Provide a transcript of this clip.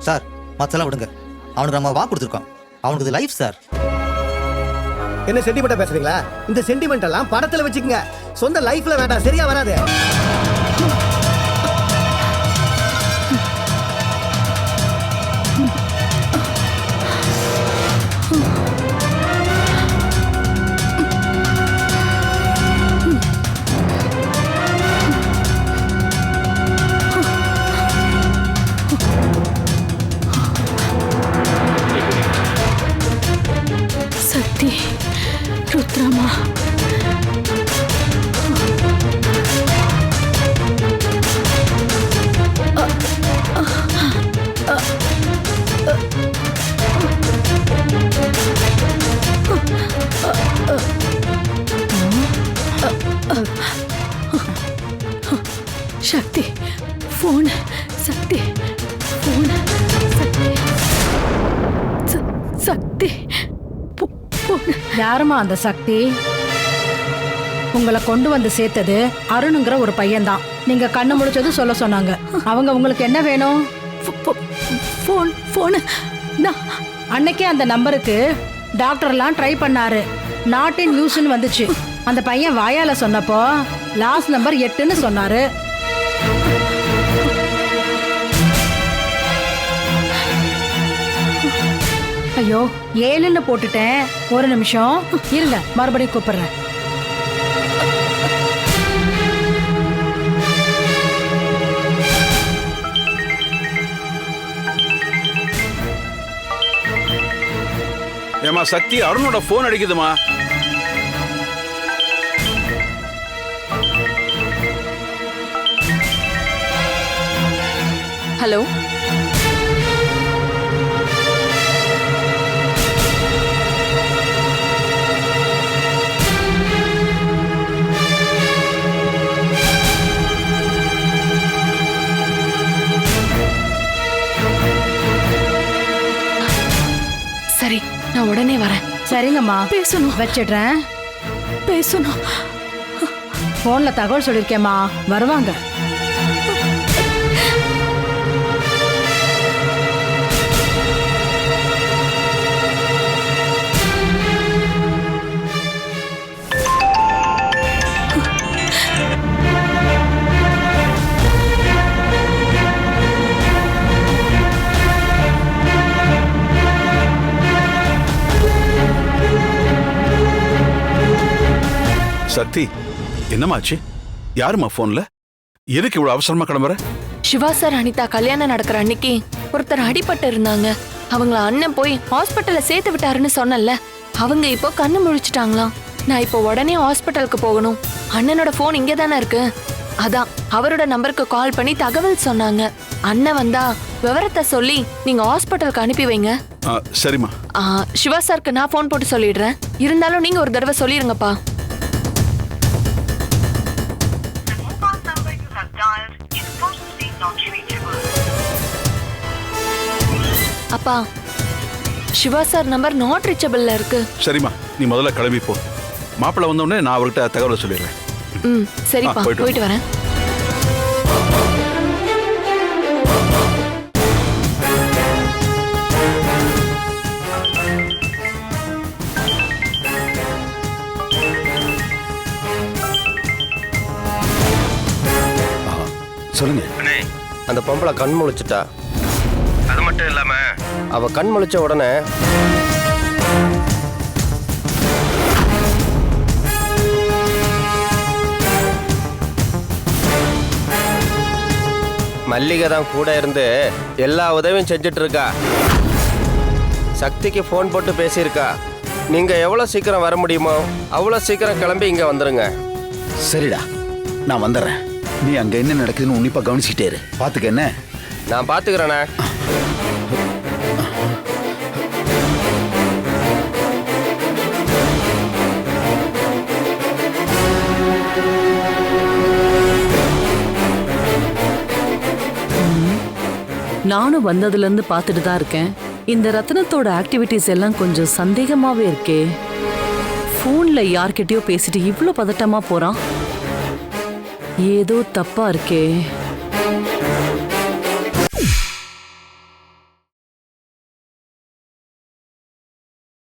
Sir மத்தெல்லாம் விடுங்க. அவனுக்கு நம்ம வாக்கு கொடுத்துருக்கோம். அவனுக்கு இது லைஃப் சார். என்ன சென்டிமெண்டா பேசுறீங்களா? இந்த சென்டிமெண்ட் எல்லாம் படத்துல வச்சுக்கங்க, சொந்த லைஃப்ல வேண்டாம், சரியா வராது. சக்தி, ருத்ரமா, சக்தி போன், சக்தி போன், சக்தி சக்தி. யாருமா அந்த சக்தி? உங்களை கொண்டு வந்து சேர்த்தது அருணுங்கிற ஒரு பையன்தான். நீங்க கண்ணு முழிச்சது சொல்ல சொன்னாங்க. அவங்க உங்களுக்கு என்ன வேணும்? போன். அன்னைக்கே அந்த நம்பருக்கு டாக்டர்லாம் ட்ரை பண்ணாரு, நாட் இன் யூஸ்னு வந்துச்சு. அந்த பையன் வாயால சொன்னப்போ லாஸ்ட் நம்பர் 8ன்னு சொன்னாரு. ஐயோ 7ன்னு போட்டுட்டேன். ஒரு நிமிஷம் இருங்க, மறுபடியும் கூப்பிடுறேன். ஏமா சக்தி, அருணோட போன் அடிக்குதுமா. ஹலோ, சரி நான் உடனே வரேன். சரிங்கம்மா, பேசணும். வச்சிடுறேன். பேசணும். போன்ல தகவல் சொல்லிருக்கேம்மா, வருவாங்க. சக்தி, என்னமாச்சு? யாருமா போன்ல? எதுக்கு இவ்வளவு அவசரமா கிளம்புற? சிவா சார் அனிதா கல்யாணம் நடக்கிற அன்னைக்கு ஒருத்தர் அடிபட்டு இருந்தாங்க. அவங்கள அண்ணன் போய் ஹாஸ்பிட்டல்ல சேர்த்து விட்டாருன்னு சொன்னல, அவங்க இப்போ கண்ணு முழிச்சிட்டாங்களாம். நான் இப்போ உடனே ஹாஸ்பிட்டலுக்கு போகணும். அண்ணனோட போன் இங்கே தானே இருக்கு. அதான் அவரோட நம்பருக்கு கால் பண்ணி தகவல் சொன்னாங்க. அண்ணன் வந்தா விவரத்தை சொல்லி நீங்க ஹாஸ்பிட்டலுக்கு அனுப்பி வைங்க. சரிம்மா. சிவா சாருக்கு நான் போன் போட்டு சொல்லிடுறேன். இருந்தாலும் நீங்க ஒரு தடவை சொல்லிருங்கப்பா. அப்பா, சிவா சார் நம்பர் நாட் ரீச்சபிள்ல இருக்கு. சரிம்மா, நீ முதல்ல கிளம்பி போ. மாப்பிள்ள வந்த உடனே நான் அவர்கிட்ட தகவலை சொல்லிடுறேன். சரிப்பா, போயிட்டு வரேன். சொல்லுங்க. அந்த பொம்பளை கண் முழிச்சிட்டா. அது மட்டும் இல்லாம அவ கண் முழிச்ச உடனே மல்லிகை தான் கூட இருந்து எல்லா உதவியும் செஞ்சுட்டு இருக்கா. சக்திக்கு ஃபோன் போட்டு பேசியிருக்கா. நீங்க எவ்வளவு சீக்கிரம் வர முடியுமோ அவ்வளவு சீக்கிரம் கிளம்பி இங்க வந்துருங்க. சரிடா, நான் வந்துடுறேன். நீ அங்க என்ன நடக்குதுன்னு உன்னிப்பா கவனிச்சுட்டே இரு. பாத்துக்க. என்ன? நான் பாத்துக்கிறேண்ணே. நானும் வந்ததுல இருந்து பார்த்துட்டு தான் இருக்கேன். இந்த ரத்னத்தோட ஆக்டிவிட்டிஸ் எல்லாம் கொஞ்சம் சந்தேகமாவே இருக்கே. போன்ல யார்கிட்டயோ பேசிட்டு இவ்ளோ பதட்டமா போறான். ஏதோ தப்பா இருக்கே.